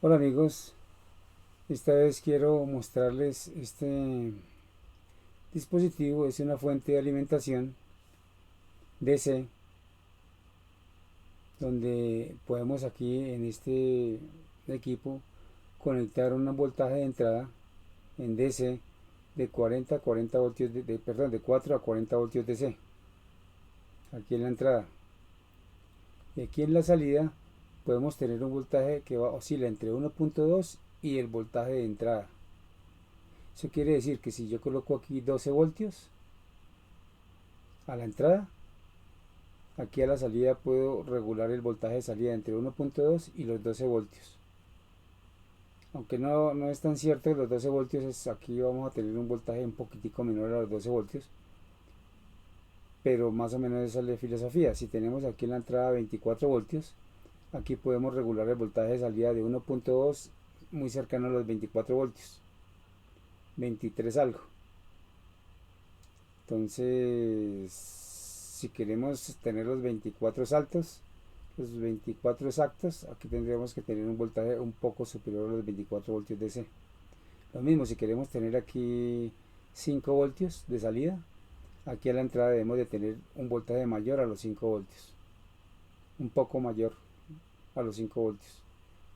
Hola amigos, esta vez quiero mostrarles este dispositivo. Es una fuente de alimentación DC donde podemos aquí en este equipo conectar un voltaje de entrada en DC de 40 a 40 voltios perdón, de 4 a 40 voltios DC aquí en la entrada, y aquí en la salida podemos tener un voltaje que oscila entre 1.2 y el voltaje de entrada. Eso quiere decir que si yo coloco aquí 12 voltios a la entrada, aquí a la salida puedo regular el voltaje de salida entre 1.2 y los 12 voltios. Aunque no es tan cierto, los 12 voltios aquí vamos a tener un voltaje un poquitico menor a los 12 voltios, pero más o menos esa es la filosofía. Si tenemos aquí en la entrada 24 voltios, aquí podemos regular el voltaje de salida de 1.2 muy cercano a los 24 voltios, 23 algo. Entonces, si queremos tener los 24 saltos, los 24 exactos, aquí tendríamos que tener un voltaje un poco superior a los 24 voltios DC. Lo mismo, si queremos tener aquí 5 voltios de salida, aquí a la entrada debemos de tener un voltaje mayor a los 5 voltios, un poco mayor a los 5 voltios.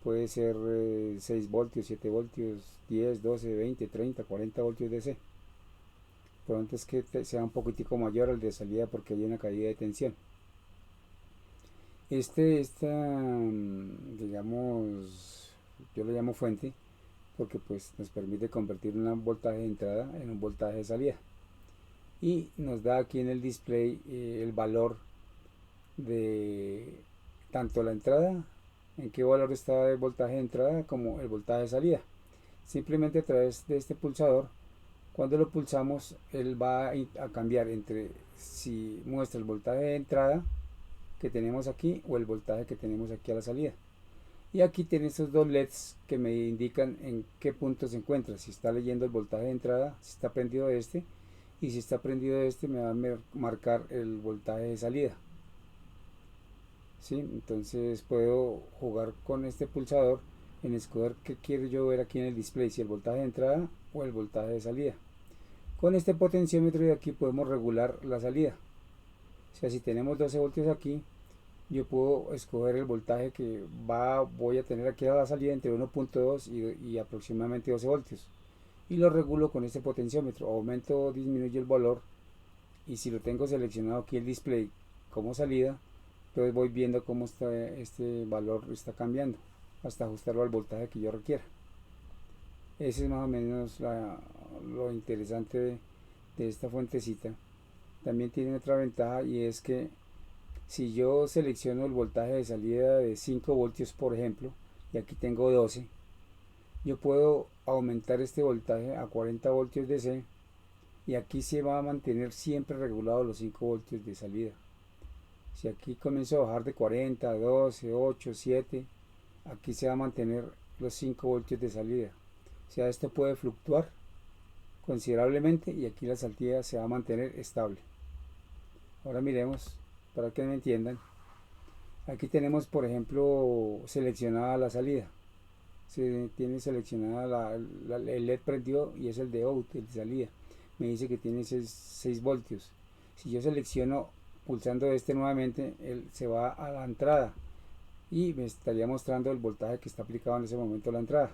Puede ser 6 voltios, 7 voltios, 10, 12, 20, 30, 40 voltios DC. Pronto es que sea un poquitico mayor al de salida porque hay una caída de tensión. Digamos, yo lo llamo fuente porque pues nos permite convertir un voltaje de entrada en un voltaje de salida, y nos da aquí en el display el valor de tanto la entrada, en qué valor está el voltaje de entrada como el voltaje de salida. Simplemente a través de este pulsador, cuando lo pulsamos, él va a cambiar entre si muestra el voltaje de entrada que tenemos aquí o el voltaje que tenemos aquí a la salida. Y aquí tiene estos dos LEDs que me indican en qué punto se encuentra, si está leyendo el voltaje de entrada, si está prendido este, y si está prendido este me va a marcar el voltaje de salida. ¿Sí? Entonces puedo jugar con este pulsador en escoger qué quiero yo ver aquí en el display, si el voltaje de entrada o el voltaje de salida. Con este potenciómetro de aquí podemos regular la salida. O sea, si tenemos 12 voltios aquí, yo puedo escoger el voltaje que voy a tener aquí a la salida entre 1.2 y aproximadamente 12 voltios, y lo regulo con este potenciómetro. Aumento o disminuyo el valor, y si lo tengo seleccionado aquí el display como salida, entonces voy viendo cómo este valor está cambiando hasta ajustarlo al voltaje que yo requiera. Ese es más o menos lo interesante de esta fuentecita. También tiene otra ventaja, y es que si yo selecciono el voltaje de salida de 5 voltios, por ejemplo, y aquí tengo 12, yo puedo aumentar este voltaje a 40 voltios DC, y aquí se va a mantener siempre regulado los 5 voltios de salida. Si aquí comienzo a bajar de 40, 12, 8, 7, aquí se va a mantener los 5 voltios de salida. O sea, esto puede fluctuar considerablemente y aquí la salida se va a mantener estable. Ahora miremos para que me entiendan. Aquí tenemos, por ejemplo, seleccionada la salida. Se tiene seleccionada el LED prendió y es el de out, el de salida. Me dice que tiene 6 voltios. Si yo selecciono pulsando este nuevamente, él se va a la entrada y me estaría mostrando el voltaje que está aplicado en ese momento a la entrada.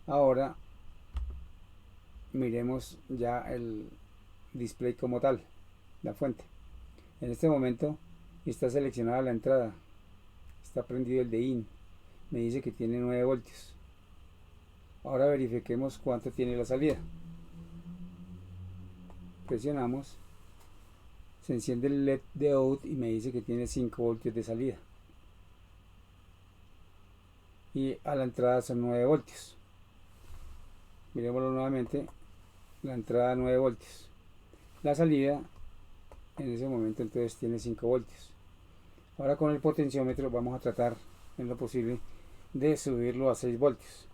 Ahora miremos ya el display como tal, la fuente. En este momento está seleccionada la entrada, está prendido el de in, me dice que tiene 9 voltios. Ahora verifiquemos cuánto tiene la salida. Presionamos, se enciende el LED de out y me dice que tiene 5 voltios de salida. Y a la entrada son 9 voltios. Miremoslo nuevamente, la entrada 9 voltios. La salida en ese momento entonces tiene 5 voltios. Ahora con el potenciómetro vamos a tratar en lo posible de subirlo a 6 voltios.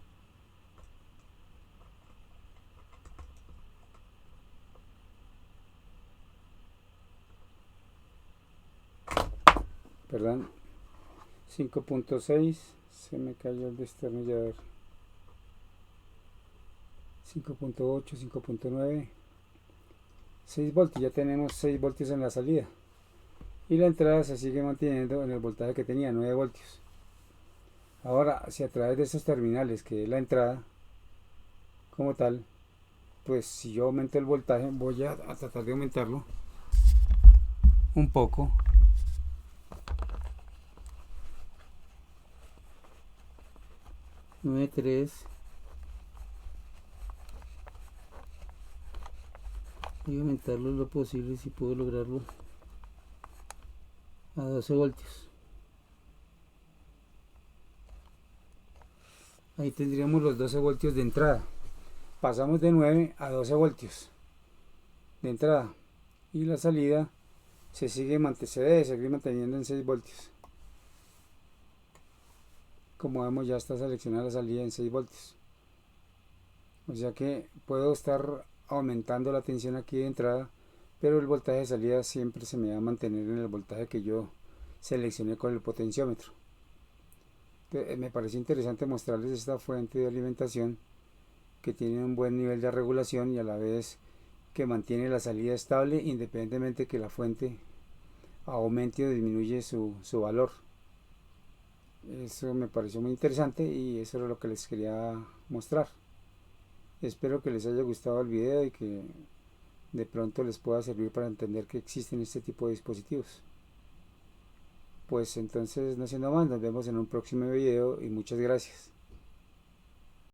Perdón, 5.6, se me cayó el destornillador. 5.8, 5.9, 6 voltios, ya tenemos 6 voltios en la salida y la entrada se sigue manteniendo en el voltaje que tenía, 9 voltios. Ahora, si a través de estos terminales, que es la entrada como tal, pues si yo aumento el voltaje, voy a tratar de aumentarlo un poco. Nueve tres. Voy a aumentarlo lo posible, si puedo lograrlo, a 12 voltios. Ahí tendríamos los 12 voltios de entrada. Pasamos de 9 a 12 voltios de entrada. Y la salida se debe seguir manteniendo en 6 voltios. Como vemos, ya está seleccionada la salida en 6 voltios. O sea que puedo estar aumentando la tensión aquí de entrada, pero el voltaje de salida siempre se me va a mantener en el voltaje que yo seleccioné con el potenciómetro. Entonces, me parece interesante mostrarles esta fuente de alimentación que tiene un buen nivel de regulación y a la vez que mantiene la salida estable independientemente que la fuente aumente o disminuye su valor. Eso me pareció muy interesante y eso era lo que les quería mostrar. Espero que les haya gustado el video y que de pronto les pueda servir para entender que existen este tipo de dispositivos. Pues entonces, no siendo más, nos vemos en un próximo video y muchas gracias.